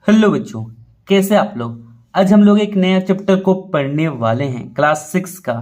Hello बच्चों, कैसे आप लोग। आज हम लोग एक नया चैप्टर को पढ़ने वाले हैं, क्लास 6 का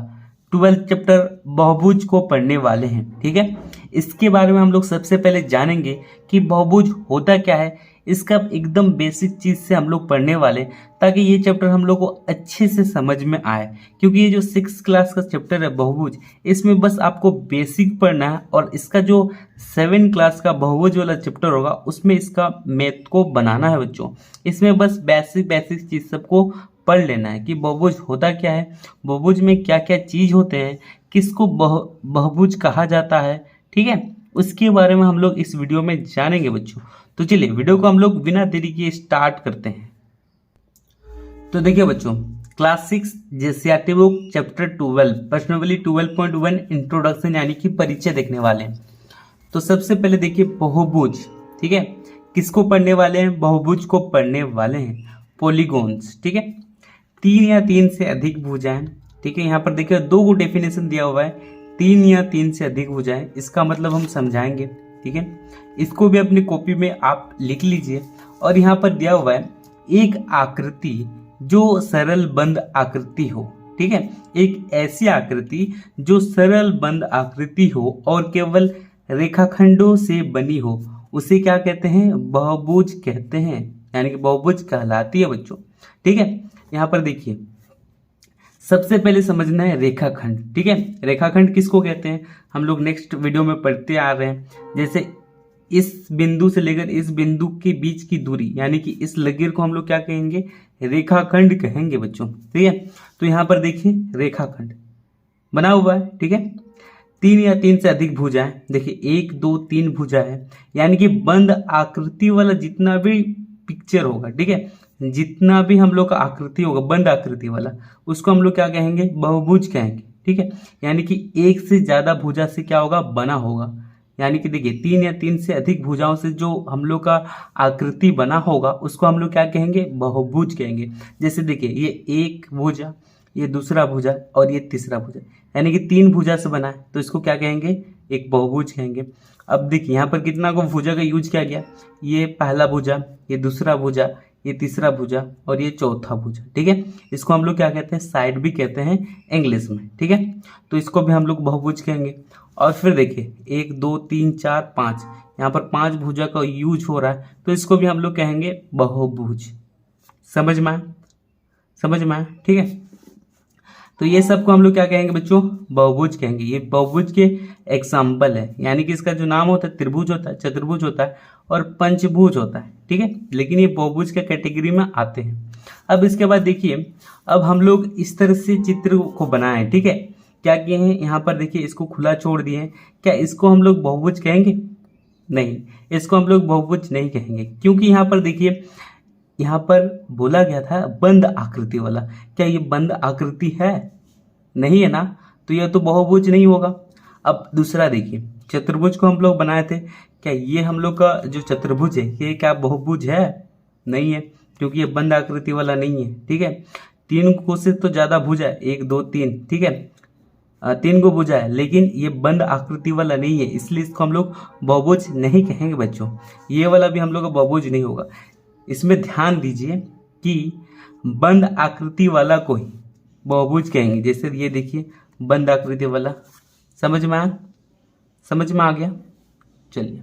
12th चैप्टर बहुभुज को पढ़ने वाले हैं। ठीक है, इसके बारे में हम लोग सबसे पहले जानेंगे कि बहुभुज होता क्या है। इसका एकदम बेसिक चीज से हम लोग पढ़ने वाले, ताकि ये चैप्टर हम लोग को अच्छे से समझ में आए। क्योंकि ये जो 6 क्लास का चैप्टर है बहुभुज, इसमें बस आपको बेसिक पढ़ना है, और इसका जो 7 क्लास का बहुभुज वाला चैप्टर होगा उसमें इसका मैथ को बनाना है बच्चों। इसमें बस बेसिक बेसिक चीज सबको पढ़ लेना है कि बहुभुज होता क्या है, बहुभुज में क्या क्या चीज होते हैं, किसको बहुभुज कहा जाता है। ठीक है, उसके बारे में हम लोग इस वीडियो में जानेंगे बच्चों। तो चलिए वीडियो को हम लोग बिना देरी के स्टार्ट करते हैं। तो देखिए बच्चों, क्लास 6 जेसीईआरटी बुक चैप्टर 12 प्रश्नावली 12.1 इंट्रोडक्शन यानी कि परिचय देखने वाले हैं। तो सबसे पहले देखिए बहुभुज। ठीक है, किसको पढ़ने वाले हैं, बहुभुज को पढ़ने वाले हैं। पॉलीगॉन्स, ठीक है, 3 या 3 से अधिक भुजाएं। ठीक है, यहाँ पर देखिए 2 को डेफिनेशन दिया हुआ है, 3 या 3 से अधिक भुजाएं, इसका मतलब हम समझाएंगे। ठीक है, इसको भी अपनी कॉपी में आप लिख लीजिए। और यहाँ पर दिया हुआ है एक आकृति जो सरल बंद आकृति हो। ठीक है, एक ऐसी आकृति जो सरल बंद आकृति हो और केवल रेखाखंडों से बनी हो, उसे क्या कहते हैं, बहुभुज कहते हैं, यानी कि बहुभुज कहलाती है बच्चों। ठीक है, यहाँ पर देखिए सबसे पहले समझना है रेखाखंड। ठीक है, रेखाखंड किसको कहते हैं हम लोग नेक्स्ट वीडियो में पढ़ते आ रहे हैं। जैसे इस बिंदु से लेकर इस बिंदु के बीच की दूरी, यानी कि इस लकीर को हम लोग क्या कहेंगे, रेखाखंड कहेंगे बच्चों। ठीक है, तो यहाँ पर देखिए रेखाखंड बना हुआ है। ठीक है, 3 या 3 से अधिक भुजाएं, देखिए 1 2 3 भुजा है, यानी कि बंद आकृति वाला जितना भी पिक्चर होगा, ठीक है, जितना भी हम लोग का आकृति होगा बंद आकृति वाला, उसको हम लोग क्या कहेंगे, बहुभुज कहेंगे। ठीक है, यानी कि एक से ज्यादा भुजा से क्या होगा, बना होगा। यानी कि देखिए 3 या 3 से अधिक भुजाओं से जो हम लोग का आकृति बना होगा उसको हम लोग क्या कहेंगे, बहुभुज कहेंगे। जैसे देखिए ये एक भुजा, ये दूसरा भुजा और ये तीसरा भुजा, यानी कि 3 भुजा से बना है, तो इसको क्या कहेंगे, एक बहुभुज कहेंगे। अब देखिए यहाँ पर कितना को भुजा का यूज किया गया, ये पहला भुजा, ये दूसरा भुजा, ये तीसरा भुजा और ये चौथा भुजा। ठीक है, इसको हम लोग क्या कहते हैं, साइड भी कहते हैं इंग्लिश में। ठीक है, तो इसको भी हम लोग बहुभुज कहेंगे। और फिर देखिए 1 2 3 4 5, यहाँ पर 5 भुजा का यूज हो रहा है, तो इसको भी हम लोग कहेंगे बहुभुज। समझ में आया, समझ में आया। ठीक है, तो ये सबको हम लोग क्या कहेंगे बच्चों, बहुभुज कहेंगे। ये बहुभुज के एग्जाम्पल है, यानी कि इसका जो नाम होता है त्रिभुज होता है, चतुर्भुज होता है और पंचभुज होता है। ठीक है, लेकिन ये बहुभुज के कैटेगरी में आते हैं। अब इसके बाद देखिए, अब हम लोग इस तरह से चित्र को बनाए। ठीक है, क्या किए हैं, यहाँ पर देखिए इसको खुला छोड़ दिए हैं। क्या इसको हम लोग बहुभुज कहेंगे, नहीं, इसको हम लोग बहुभुज नहीं कहेंगे, क्योंकि यहाँ पर देखिए यहाँ पर बोला गया था बंद आकृति वाला। क्या ये बंद आकृति है, नहीं है ना, तो यह तो बहुभुज नहीं होगा। अब दूसरा देखिए, चतुर्भुज को हम लोग बनाए थे, क्या ये हम लोग का जो चतुर्भुज है ये क्या बहुभुज है, नहीं है, क्योंकि ये बंद आकृति वाला नहीं है। ठीक है, 3 को से तो ज्यादा भुजा है, 1 2 3, ठीक है, 3 को भुजा है, लेकिन ये बंद आकृति वाला नहीं है, इसलिए इसको हम लोग बहुभुज नहीं कहेंगे बच्चों। ये वाला भी हम लोग का बहुभुज नहीं होगा। इसमें ध्यान दीजिए कि बंद आकृति वाला को ही बहुभुज कहेंगे। जैसे ये देखिए बंद आकृति वाला, समझ में आया, समझ में आ गया। चलिए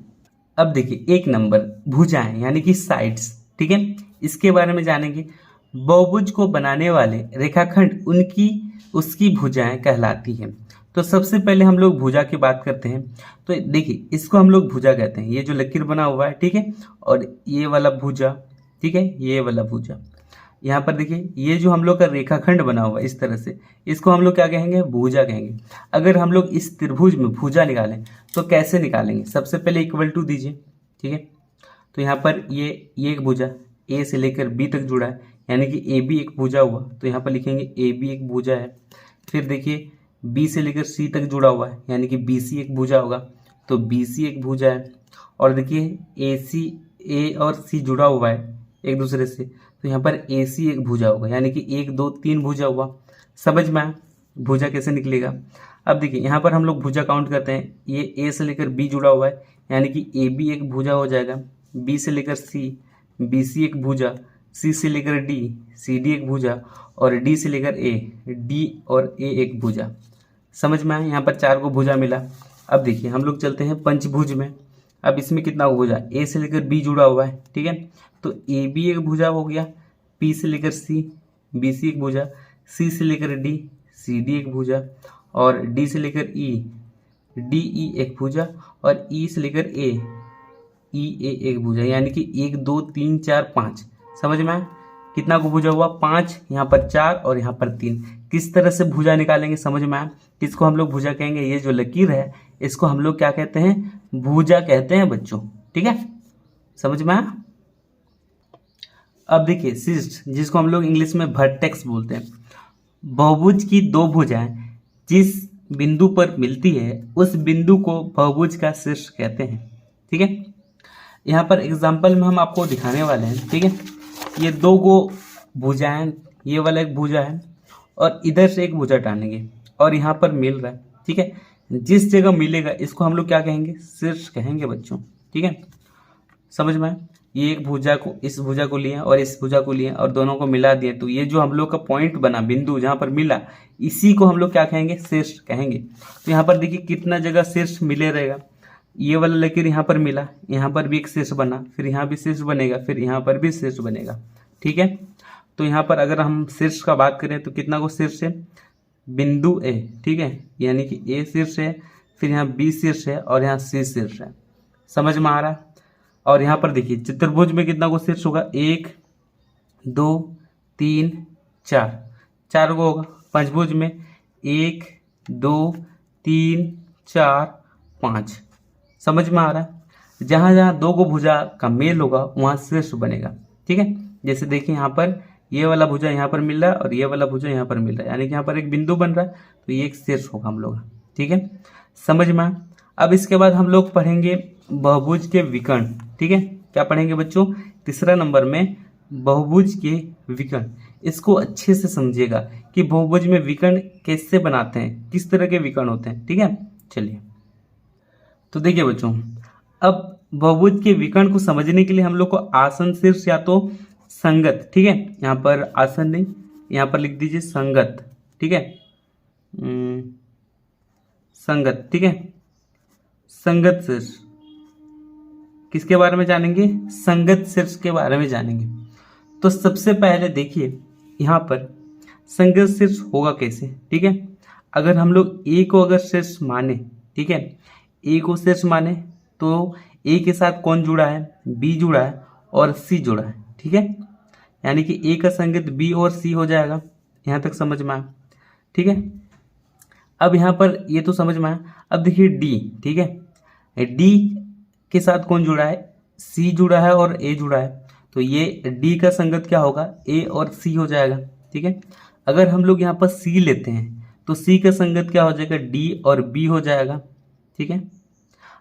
अब देखिए 1 नंबर भुजाएं यानी कि साइड्स। ठीक है, इसके बारे में जानेंगे। बहुभुज को बनाने वाले रेखाखंड उनकी उसकी भुजाएं कहलाती हैं। तो सबसे पहले हम लोग भुजा की बात करते हैं। तो देखिए इसको हम लोग भुजा कहते हैं, ये जो लकीर बना हुआ है, ठीक है, और ये वाला भुजा, ठीक है, ये वाला भुजा। यहाँ पर देखिए ये जो हम लोग का रेखाखंड बना हुआ है इस तरह से, इसको हम लोग क्या कहेंगे, भुजा कहेंगे। अगर हम लोग इस त्रिभुज में भुजा निकालें तो कैसे निकालेंगे, सबसे पहले इक्वल टू दीजिए। ठीक है, तो यहाँ पर ये एक भुजा ए से लेकर बी तक जुड़ा है, यानी कि ए बी एक भुजा हुआ, तो यहाँ पर लिखेंगे ए बी एक भुजा है। फिर देखिए बी से लेकर सी तक जुड़ा हुआ है, यानी कि बी सी एक भुजा होगा, तो बी सी एक भुजा है। और देखिए ए सी, ए और सी जुड़ा हुआ है एक दूसरे से, तो यहाँ पर ए सी एक भुजा होगा, यानी कि 1 2 3 भुजा हुआ। समझ में आया भुजा कैसे निकलेगा। अब देखिए यहाँ पर हम लोग भुजा काउंट करते हैं, ये ए से लेकर बी जुड़ा हुआ है, यानी कि ए बी एक भुजा हो जाएगा, बी से लेकर सी, बी सी एक भुजा, सी से लेकर डी, सी डी एक भुजा, और डी से लेकर ए, डी और ए एक भुजा। समझ में आया, यहाँ पर 4 को भुजा मिला। अब देखिए हम लोग चलते हैं पंचभुज में। अब इसमें कितना भुजा, ए से लेकर बी जुड़ा हुआ है, ठीक है, तो ए बी एक भुजा हो गया, पी से लेकर सी, बी सी एक भुजा, सी से लेकर डी, सी डी एक भुजा, और डी से लेकर ई, डी ई एक भुजा, और ई से लेकर ए, ई ए एक भुजा। यानी कि 1 2 3 4 5। समझ में आया, कितना को भुजा हुआ, 5, यहाँ पर 4 और यहाँ पर 3। किस तरह से भुजा निकालेंगे, समझ में आया। किसको हम लोग भुजा कहेंगे, ये जो लकीर है इसको हम लोग क्या कहते हैं, भुजा कहते हैं बच्चों, ठीक है, समझ में आया। अब देखिए शिष्ट, जिसको हम लोग इंग्लिश में वर्टेक्स बोलते हैं, बहुभुज की 2 भुजाएं जिस बिंदु पर मिलती है उस बिंदु को बहुभुज का शीर्ष कहते हैं, ठीक है। यहाँ पर एग्जाम्पल में हम आपको दिखाने वाले हैं, ठीक है। ये 2 को भुजाएं, ये वाला एक भुजा है और इधर से एक भुजा टानेंगे और यहाँ पर मिल रहा है, ठीक है। जिस जगह मिलेगा इसको हम लोग क्या कहेंगे, शीर्ष कहेंगे बच्चों, ठीक है, समझ में आया। ये एक भुजा को, इस भुजा को लिए और इस भुजा को लिए और दोनों को मिला दिए, तो ये जो हम लोग का पॉइंट बना, बिंदु जहाँ पर मिला, इसी को हम लोग क्या कहेंगे, शीर्ष कहेंगे। तो यहाँ पर देखिए कितना जगह शीर्ष मिले रहेगा। ये वाला लकीर यहाँ पर मिला, यहाँ पर भी एक शीर्ष बना, फिर यहाँ भी शीर्ष बनेगा, फिर यहाँ पर भी शीर्ष बनेगा, ठीक है। तो यहाँ पर अगर हम शीर्ष का बात करें तो कितना को शीर्ष है, बिंदु ए, ठीक है, यानी कि ए शीर्ष है, फिर यहाँ बी शीर्ष है और यहाँ सी शीर्ष है। समझ में आ रहा है। और यहाँ पर देखिए चतुर्भुज में कितना को शीर्ष होगा, 1 2 3 4, 4 को होगा। पंचभुज में 1 2 3 4 5। समझ में आ रहा है। जहाँ जहाँ 2 को भुजा का मेल होगा वहाँ शीर्ष बनेगा, ठीक है। जैसे देखिए यहाँ पर ये वाला भुजा यहाँ पर मिल रहा है और ये वाला भुजा यहाँ पर मिल रहा है, यानी कि यहाँ पर एक बिंदु बन रहा है, तो ये एक शीर्ष होगा हम लोग, ठीक है, समझ में आया। अब इसके बाद हम लोग पढ़ेंगे बहुभुज के विकर्ण, ठीक है। क्या पढ़ेंगे बच्चों, तीसरा नंबर में बहुभुज के विकर्ण। इसको अच्छे से समझिएगा कि बहुभुज में विकर्ण कैसे बनाते हैं, किस तरह के विकर्ण होते हैं, ठीक है। चलिए तो देखिए बच्चों, अब बहुभुज के विकर्ण को समझने के लिए हम लोग को आसन शीर्ष या तो संगत, ठीक है, यहाँ पर आसन नहीं, यहाँ पर लिख दीजिए संगत, ठीक है, संगत, ठीक है, संगत शीर्ष। किसके बारे में जानेंगे, संगत शीर्ष के बारे में जानेंगे। तो सबसे पहले देखिए यहाँ पर संगत शीर्ष होगा कैसे, ठीक है। अगर हम लोग ए को अगर शीर्ष माने, ठीक है, ए को शीर्ष माने तो ए के साथ कौन जुड़ा है, बी जुड़ा है और सी जुड़ा है, ठीक है, यानी कि ए का संगत बी और सी हो जाएगा। यहाँ तक समझ में आया, ठीक है। अब यहाँ पर ये तो समझ में आया। अब देखिए डी, ठीक है, डी के साथ कौन जुड़ा है, सी जुड़ा है और ए जुड़ा है, तो ये डी का संगत क्या होगा, ए और सी हो जाएगा, ठीक है। अगर हम लोग यहाँ पर सी लेते हैं तो सी का संगत क्या हो जाएगा, डी और बी हो जाएगा, ठीक है।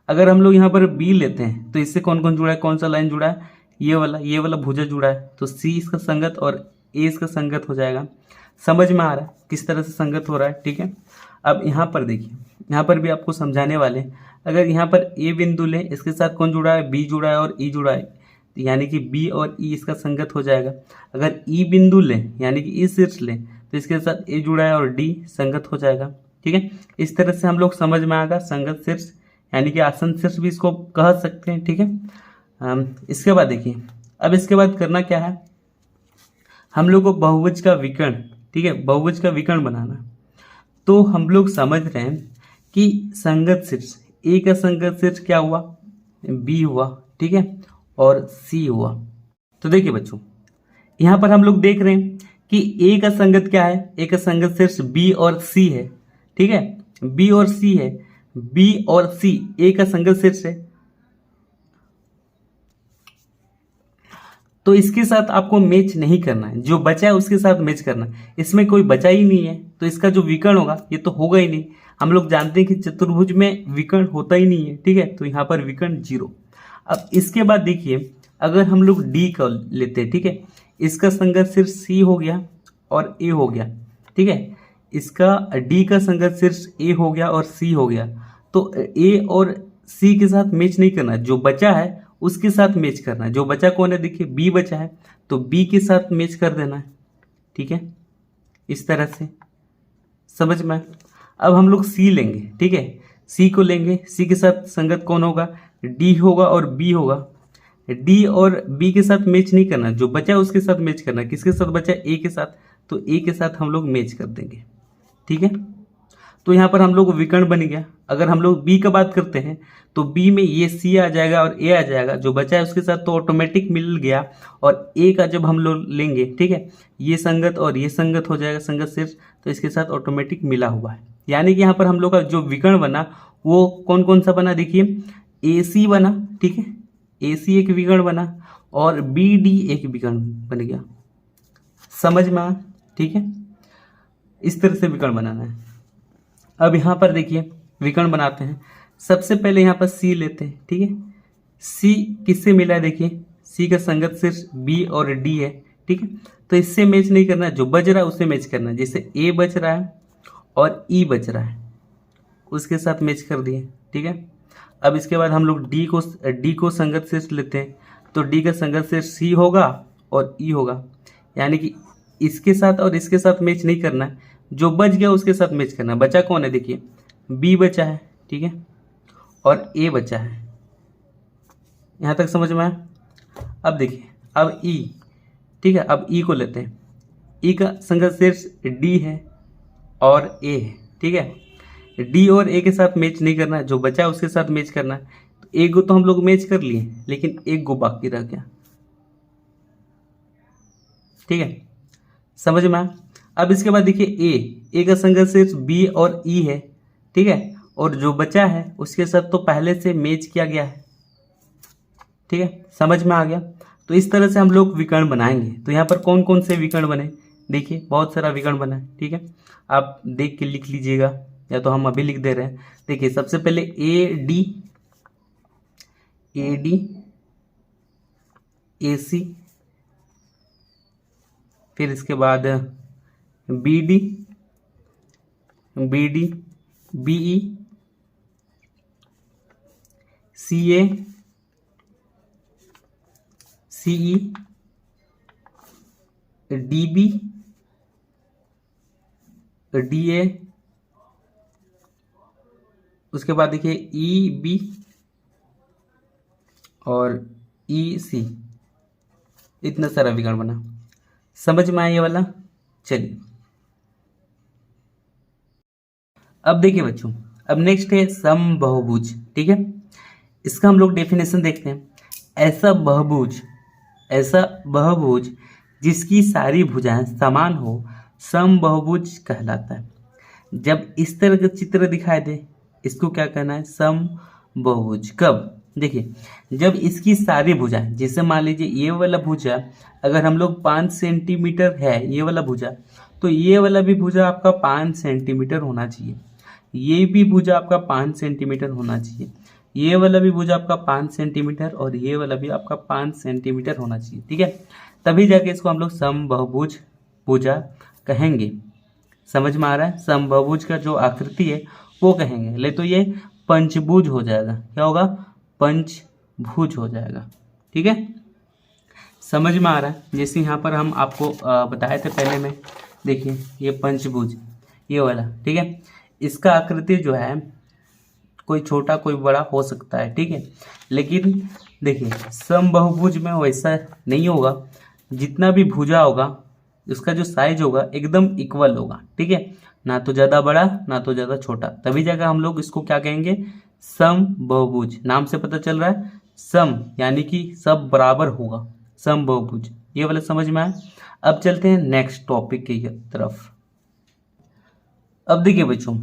अगर हम लोग यहाँ पर बी लेते हैं तो इससे कौन कौन जुड़ा है, कौन सा लाइन जुड़ा है, ये वाला भुजा जुड़ा है, तो सी इसका संगत और ए इसका संगत हो जाएगा। समझ में आ रहा है किस तरह से संगत हो रहा है, ठीक है। अब यहाँ पर देखिए, यहाँ पर भी आपको समझाने वाले, अगर यहाँ पर ए बिंदु ले, इसके साथ कौन जुड़ा है, बी जुड़ा है और ई जुड़ा है, यानी कि बी और ई इसका संगत हो जाएगा। अगर ई बिंदु ले यानी कि ई शीर्ष ले तो इसके साथ ए जुड़ा है और डी संगत हो जाएगा, ठीक है। इस तरह से हम लोग समझ में आएगा संगत शीर्ष, यानी कि आसन शीर्ष भी इसको कह सकते हैं, ठीक है। इसके बाद देखिए, अब इसके बाद करना क्या है, हम लोग को बहुभुज का विकर्ण, ठीक है, बहुभुज का विकर्ण बनाना। तो हम लोग समझ रहे हैं कि संगत शीर्ष, ए का संगत शीर्ष क्या हुआ, बी हुआ, ठीक है, और सी हुआ। तो देखिए बच्चों, यहाँ पर हम लोग देख रहे हैं कि ए का संगत क्या है, ए का संगत शीर्ष बी और सी है, ठीक है, बी और सी है, बी और सी ए का संगत शीर्ष है। तो इसके साथ आपको मैच नहीं करना है, जो बचा है उसके साथ मैच करना है। इसमें कोई बचा ही नहीं है, तो इसका जो विकर्ण होगा ये तो होगा ही नहीं। हम लोग जानते हैं कि चतुर्भुज में विकर्ण होता ही नहीं है, ठीक है, तो यहाँ पर विकर्ण 0। अब इसके बाद देखिए, अगर हम लोग डी का लेते हैं, ठीक है, इसका संगत शीर्ष सी हो गया और ए हो गया, ठीक है, इसका डी का संगत शीर्ष ए हो गया और सी हो गया, तो ए और सी के साथ मैच नहीं करना, जो बचा है उसके साथ मैच करना है। जो बचा कौन है, देखिए बी बचा है, तो बी के साथ मैच कर देना है, ठीक है, इस तरह से, समझ में। अब हम लोग सी लेंगे, ठीक है, सी को लेंगे, सी के साथ संगत कौन होगा, डी होगा और बी होगा। डी और बी के साथ मैच नहीं करना, जो बचा है उसके साथ मैच करना। किसके साथ बचा, ए के साथ, तो ए के साथ हम लोग मैच कर देंगे, ठीक है। तो यहाँ पर हम लोग विकर्ण बन गया। अगर हम लोग बी का बात करते हैं तो बी में ये सी आ जाएगा और ए आ जाएगा, जो बचा है उसके साथ तो ऑटोमेटिक मिल गया। और ए का जब हम लोग लेंगे, ठीक है, ये संगत और ये संगत हो जाएगा, संगत सिर्फ, तो इसके साथ ऑटोमेटिक मिला हुआ है। यानी कि यहाँ पर हम लोग का जो विकर्ण बना वो कौन कौन सा बना, देखिए ए सी बना, ठीक है, ए सी एक विकर्ण बना और बी डी एक विकर्ण बन गया, समझ में आया, ठीक है। इस तरह से विकर्ण बनाना है। अब यहाँ पर देखिए विकर्ण बनाते हैं। सबसे पहले यहाँ पर सी लेते हैं, ठीक है। सी किससे मिला है, देखिए सी का संगत सिर्फ बी और डी है, ठीक है। तो इससे मैच नहीं करना है, जो बच रहा है उससे मैच करना है। जैसे ए बच रहा है और ई बच रहा है, उसके साथ मैच कर दिए, ठीक है। अब इसके बाद हम लोग डी को संगत सिर्फ लेते हैं, तो डी का संगत सिर्फ सी होगा और ई होगा। यानी कि इसके साथ और इसके साथ मैच नहीं करना है, जो बच गया उसके साथ मैच करना है। बचा कौन है, देखिए बी बचा है, ठीक है, और ए बचा है। यहाँ तक समझ में आया। अब देखिए अब ई, ठीक है, अब ई को लेते हैं। ई का संगत सिर्फ डी है और ए है, ठीक है। डी और ए के साथ मैच नहीं करना है, जो बचा है उसके साथ मैच करना है। तो ए को तो हम लोग मैच कर लिए, लेकिन एक को बाकी रह गया, ठीक है, समझ में आया। अब इसके बाद देखिए ए का संगत सिर्फ बी और ई है, ठीक है, और जो बचा है उसके साथ तो पहले से मैच किया गया है, ठीक है, समझ में आ गया। तो इस तरह से हम लोग विकर्ण बनाएंगे। तो यहाँ पर कौन कौन से विकर्ण बने, देखिए बहुत सारा विकर्ण बना है, ठीक है, आप देख के लिख लीजिएगा या तो हम अभी लिख दे रहे हैं। देखिए सबसे पहले ए डी ए सी, फिर इसके बाद B D B E, C A C E, D B D A, उसके बाद देखिए ई बी और ई सी। इतना सारा विकर्ण बना, समझ में आया ये वाला। चलिए अब देखिए बच्चों, अब नेक्स्ट है समबहुभुज, ठीक है। इसका हम लोग डेफिनेशन देखते हैं। ऐसा बहुभुज जिसकी सारी भुजाएं समान हो समबहुभुज कहलाता है। जब इस तरह का चित्र दिखाई दे इसको क्या कहना है, समबहुभुज। कब, देखिए जब इसकी सारी भुजाएं, जैसे मान लीजिए ये वाला भुजा अगर हम लोग 5 सेंटीमीटर है ये वाला भुजा, तो ये वाला भी भुजा आपका 5 सेंटीमीटर होना चाहिए, ये भी भुजा आपका 5 सेंटीमीटर होना चाहिए, ये वाला भी भुजा आपका 5 सेंटीमीटर और ये वाला भी आपका 5 सेंटीमीटर होना चाहिए, ठीक है। तभी जाके इसको हम लोग समबहुभुज भुजा कहेंगे। समझ में आ रहा है। समबहुभुज का जो आकृति है वो कहेंगे। ले तो ये पंचभुज हो जाएगा। क्या होगा, पंचभुज हो जाएगा, ठीक है, समझ में आ रहा है। जैसे यहाँ पर हम आपको बताए थे पहले में, देखिए ये पंचभुज ये वाला, ठीक है, इसका आकृति जो है कोई छोटा कोई बड़ा हो सकता है, ठीक है, लेकिन देखिए समबहुभुज में वैसा नहीं होगा। जितना भी भुजा होगा उसका जो साइज होगा एकदम इक्वल होगा, ठीक है, ना तो ज़्यादा बड़ा ना तो ज़्यादा छोटा। तभी जाकर हम लोग इसको क्या कहेंगे, समबहुभुज। नाम से पता चल रहा है सम यानी कि सब बराबर होगा, समबहुभुज। ये वाला समझ में आया। अब चलते हैं नेक्स्ट टॉपिक की तरफ। अब देखिए बच्चों,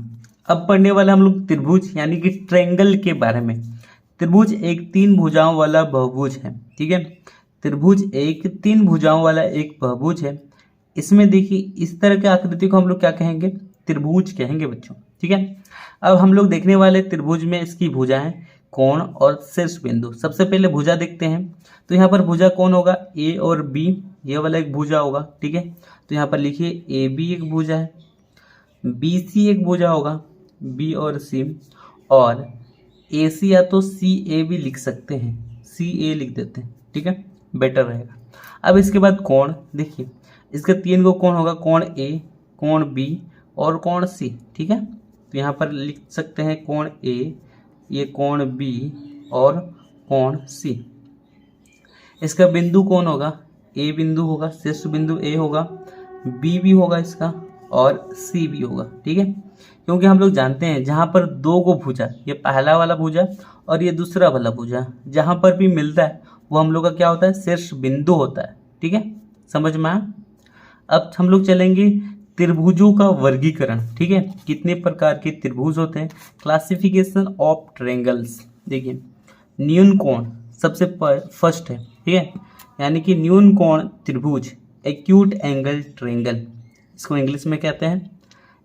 अब पढ़ने वाला हम लोग त्रिभुज यानी कि ट्रायंगल के बारे में। त्रिभुज एक 3 भुजाओं वाला बहुभुज है, ठीक है। त्रिभुज एक 3 भुजाओं वाला एक बहुभुज है। इसमें देखिए इस तरह के आकृति को हम लोग क्या कहेंगे, त्रिभुज कहेंगे बच्चों, ठीक है। अब हम लोग देखने वाले त्रिभुज में इसकी भुजाएं, कोण और शीर्ष बिंदु। सबसे पहले भुजा देखते हैं। तो यहाँ पर भुजा कौन होगा, ए और बी, ये वाला एक भुजा होगा, ठीक है। तो यहाँ पर लिखिए ए बी एक भुजा है, बी सी एक भुजा होगा, बी और सी, और ए सी या तो सी ए भी लिख सकते हैं, CA लिख देते हैं, ठीक है, बेटर रहेगा। अब इसके बाद कोण, देखिए इसका 3 को कोण होगा, कोण A, कोण B और कोण C, ठीक है। तो यहाँ पर लिख सकते हैं कोण A, ये कोण B और कोण C। इसका बिंदु कौन होगा, A बिंदु होगा, शीर्ष बिंदु A होगा, B भी होगा इसका और C भी होगा, ठीक है। क्योंकि हम लोग जानते हैं जहाँ पर दो को भुजा, ये पहला वाला भुजा और ये दूसरा वाला भुजा, जहाँ पर भी मिलता है वो हम लोग का क्या होता है, शीर्ष बिंदु होता है, ठीक है, समझ में आया। अब हम लोग चलेंगे त्रिभुजों का वर्गीकरण, ठीक है, कितने प्रकार के त्रिभुज होते हैं, क्लासिफिकेशन ऑफ ट्रायंगल्स। देखिए न्यून कोण सबसे फर्स्ट है, ठीक है, यानी कि न्यून कोण त्रिभुज, एक्यूट एंगल ट्रायंगल, इसको इंग्लिश में कहते हैं।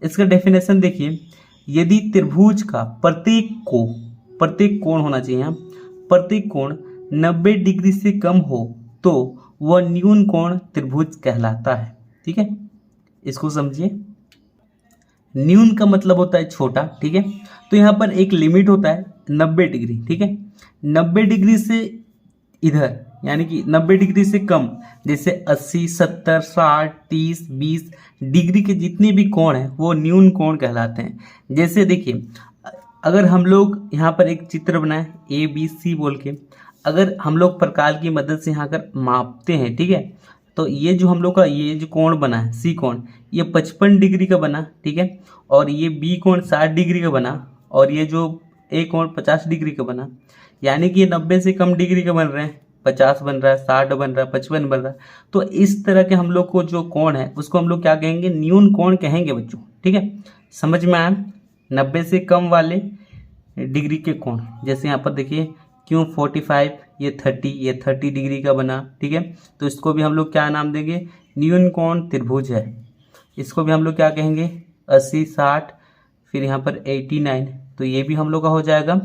इसका डेफिनेशन देखिए, यदि त्रिभुज का प्रत्येक कोण होना चाहिए, यहाँ प्रत्येक कोण 90 डिग्री से कम हो तो वह न्यून कोण त्रिभुज कहलाता है, ठीक है, इसको समझिए। न्यून का मतलब होता है छोटा, ठीक है, तो यहाँ पर एक लिमिट होता है 90 डिग्री, ठीक है, 90 डिग्री से इधर यानी कि 90 डिग्री से कम, जैसे 80, 70, 60, 30, 20 डिग्री के जितने भी कोण हैं वो न्यून कोण कहलाते हैं। जैसे देखिए अगर हम लोग यहाँ पर एक चित्र बनाए ABC बोल के, अगर हम लोग प्रकार की मदद से यहाँ कर मापते हैं, ठीक है, तो ये जो हम लोग का ये जो कोण बना है C कोण, ये 55 डिग्री का बना, ठीक है, और ये B कोण 60 डिग्री का बना और ये जो A कोण 50 डिग्री का बना, यानी कि ये 90 से कम डिग्री का बन रहे हैं, 50 बन रहा है, 60 बन रहा है, 55 बन रहा है। तो इस तरह के हम लोग को जो कोण है उसको हम लोग क्या कहेंगे, न्यून कोण कहेंगे बच्चों, ठीक है, समझ में आया। 90 से कम वाले डिग्री के कोण, जैसे यहाँ पर देखिए Q45, ये 30 डिग्री का बना, ठीक है, तो इसको भी हम लोग क्या नाम देंगे, न्यून कोण त्रिभुज है। इसको भी हम लोग क्या कहेंगे, 80, 60, फिर यहाँ पर 89, तो ये भी हम लोग का हो जाएगा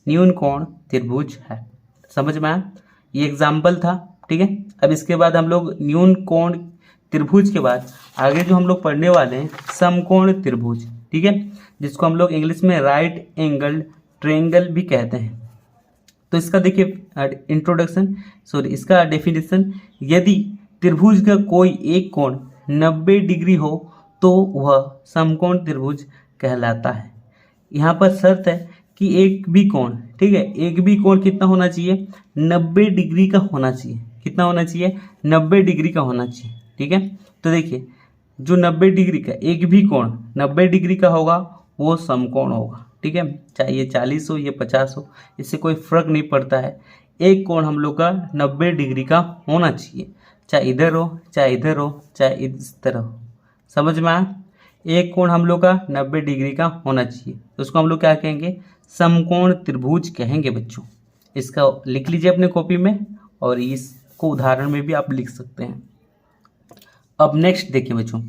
न्यून कोण त्रिभुज है, समझ में आया। ये एग्जाम्पल था, ठीक है। अब इसके बाद हम लोग न्यून कोण त्रिभुज के बाद आगे जो हम लोग पढ़ने वाले हैं समकोण त्रिभुज, ठीक है, जिसको हम लोग इंग्लिश में राइट एंगल ट्रायंगल भी कहते हैं। तो इसका देखिए इसका डेफिनेशन, यदि त्रिभुज का कोई एक कोण 90 डिग्री हो तो वह समकोण त्रिभुज कहलाता है। यहाँ पर शर्त है कि एक भी कोण, ठीक है, एक भी कोण कितना होना चाहिए, 90 डिग्री का होना चाहिए। कितना होना चाहिए, 90 डिग्री का होना चाहिए, ठीक है। तो देखिए जो 90 डिग्री का एक भी कोण 90 डिग्री का होगा वो समकोण होगा, ठीक है, चाहे ये 40 हो ये 50 हो, इससे कोई फर्क नहीं पड़ता है। एक कोण हम लोग का 90 डिग्री का होना चाहिए, चाहे इधर हो चाहे इधर हो चाहे इस तरह हो, समझ में आया। एक कोण हम लोग का 90 डिग्री का होना चाहिए, तो उसको हम लोग क्या कहेंगे, समकोण त्रिभुज कहेंगे बच्चों। इसका लिख लीजिए अपने कॉपी में और इसको उदाहरण में भी आप लिख सकते हैं। अब नेक्स्ट देखिए बच्चों,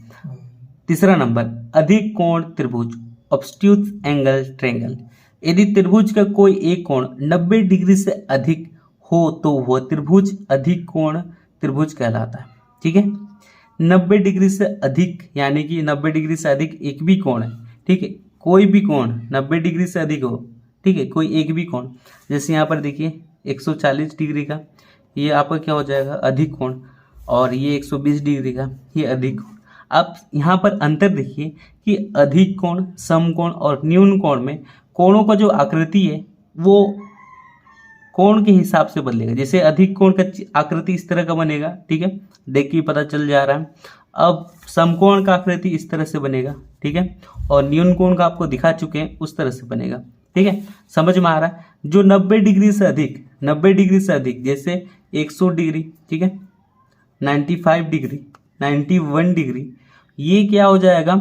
तीसरा नंबर, अधिक कोण त्रिभुज, ऑब्स्ट्यूज एंगल ट्रायंगल। यदि त्रिभुज का कोई एक कोण 90 डिग्री से अधिक हो तो वह त्रिभुज अधिक कोण त्रिभुज कहलाता है, ठीक है। 90 डिग्री से अधिक यानी कि 90 डिग्री से अधिक एक भी कोण है, ठीक है, कोई भी कोण 90 डिग्री से अधिक हो, ठीक है, कोई एक भी कोण, जैसे यहाँ पर देखिए 140 डिग्री का ये आपका क्या हो जाएगा, अधिक कोण, और ये 120 डिग्री का ये अधिक कोण। आप यहाँ पर अंतर देखिए कि अधिक कोण, समकोण और न्यून कोण में कोणों का जो आकृति है वो कोण के हिसाब से बदलेगा। जैसे अधिक कोण का आकृति इस तरह का बनेगा, ठीक है, देखिए पता चल जा रहा है। अब समकोण का आकृति इस तरह से बनेगा, ठीक है, और न्यून कोण का आपको दिखा चुके हैं उस तरह से बनेगा, ठीक है, समझ में आ रहा है। जो 90 डिग्री से अधिक, 90 डिग्री से अधिक, जैसे 100 डिग्री, ठीक है, 95 डिग्री, 91 डिग्री, ये क्या हो जाएगा,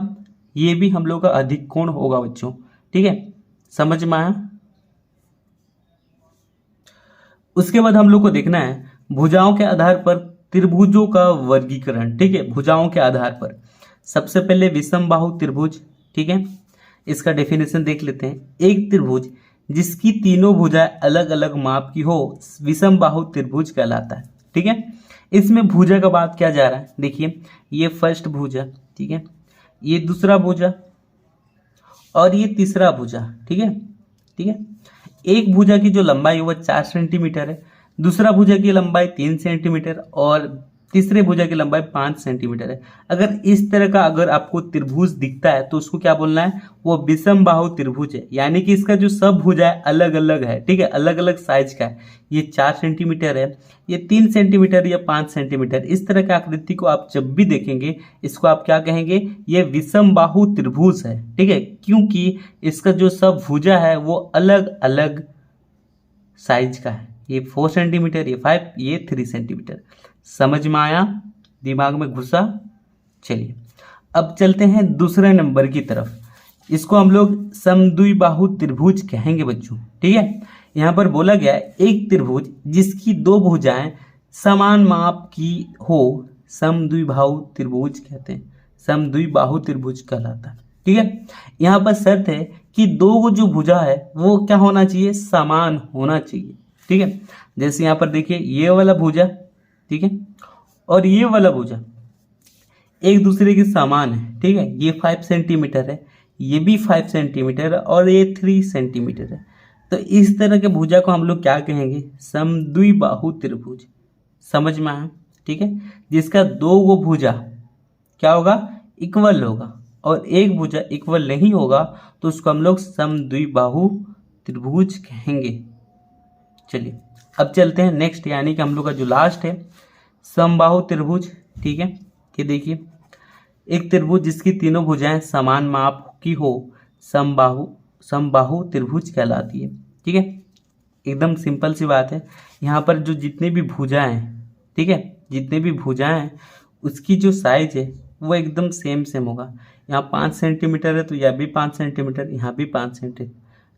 ये भी हम लोग का अधिक कोण होगा बच्चों, ठीक है, समझ में आया। उसके बाद हम लोग को देखना है भुजाओं के आधार पर त्रिभुजों का वर्गीकरण, ठीक है, भुजाओं के आधार पर। सबसे पहले विषम बाहु त्रिभुज, ठीक है, इसका डेफिनेशन देख लेते हैं। एक त्रिभुज जिसकी तीनों भुजाएं अलग अलग माप की हो विषम बाहु त्रिभुज कहलाता है, ठीक है। इसमें भुजा का बात क्या जा रहा है, देखिए ये फर्स्ट भुजा, ठीक है, ये दूसरा भुजा और ये तीसरा भुजा, ठीक है, ठीक है। एक भुजा की जो लंबाई है वो 4 सेंटीमीटर है, दूसरा भुजा की लंबाई 3 सेंटीमीटर और तीसरे भुजा की लंबाई 5 सेंटीमीटर है। अगर इस तरह का अगर आपको त्रिभुज दिखता है तो उसको क्या बोलना है, वो विषम बाहु त्रिभुज है, यानी कि इसका जो सब भुजा है अलग अलग है, ठीक है, अलग अलग साइज का है। ये 4 सेंटीमीटर है, ये 3 सेंटीमीटर या 5 सेंटीमीटर, इस तरह की आकृति को आप जब भी देखेंगे इसको आप क्या कहेंगे, ये विषम बाहु त्रिभुज है, ठीक है, क्योंकि इसका जो सब भुजा है वो अलग अलग साइज का है। ये 4 सेंटीमीटर, ये 5, ये 3 सेंटीमीटर। समझ में आया, दिमाग में घुसा। चलिए अब चलते हैं दूसरे नंबर की तरफ। इसको हम लोग समद्विबाहु त्रिभुज कहेंगे बच्चों, ठीक है। यहाँ पर बोला गया है एक त्रिभुज जिसकी दो भुजाएं समान माप की हो समद्विबाहु त्रिभुज कहते हैं, समद्विबाहु त्रिभुज कहलाता है, ठीक है। यहाँ पर शर्त है कि दो जो भुजा है वो क्या होना चाहिए, समान होना चाहिए, ठीक है। जैसे यहाँ पर देखिए ये वाला भुजा, ठीक है, और ये वाला भुजा एक दूसरे के समान है, ठीक है। ये 5 सेंटीमीटर है, ये भी 5 सेंटीमीटर है और ये 3 सेंटीमीटर है। तो इस तरह के भुजा को हम लोग क्या कहेंगे, समद्विबाहु त्रिभुज। समझ में आया, ठीक है। जिसका दो वो भुजा क्या होगा, इक्वल होगा, और एक भुजा इक्वल नहीं होगा तो उसको हम लोग समद्विबाहु त्रिभुज कहेंगे। चलिए अब चलते हैं नेक्स्ट, यानी कि हम लोग का जो लास्ट है समबाहु त्रिभुज, ठीक है। ये देखिए एक त्रिभुज जिसकी तीनों भुजाएं समान माप की हो समबाहु त्रिभुज कहलाती है, ठीक है। एकदम सिंपल सी बात है। यहाँ पर जो जितने भी भुजाएं हैं, ठीक है, जितने भी भुजाएं हैं उसकी जो साइज है वो एकदम सेम होगा। यहाँ 5 सेंटीमीटर है तो यह भी 5 सेंटीमीटर, यहाँ भी 5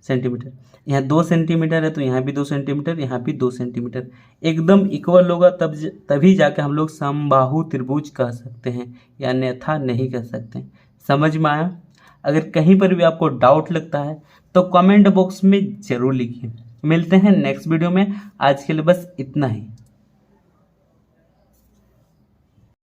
सेंटीमीटर, यहाँ 2 सेंटीमीटर है तो यहाँ भी 2 सेंटीमीटर, यहाँ भी 2 सेंटीमीटर, एकदम इक्वल होगा, तभी जाके हम लोग समबाहु त्रिभुज कह सकते हैं, या अन्यथा नहीं कह सकते। समझ में आया। अगर कहीं पर भी आपको डाउट लगता है तो कमेंट बॉक्स में ज़रूर लिखिए। मिलते हैं नेक्स्ट वीडियो में, आज के लिए बस इतना ही।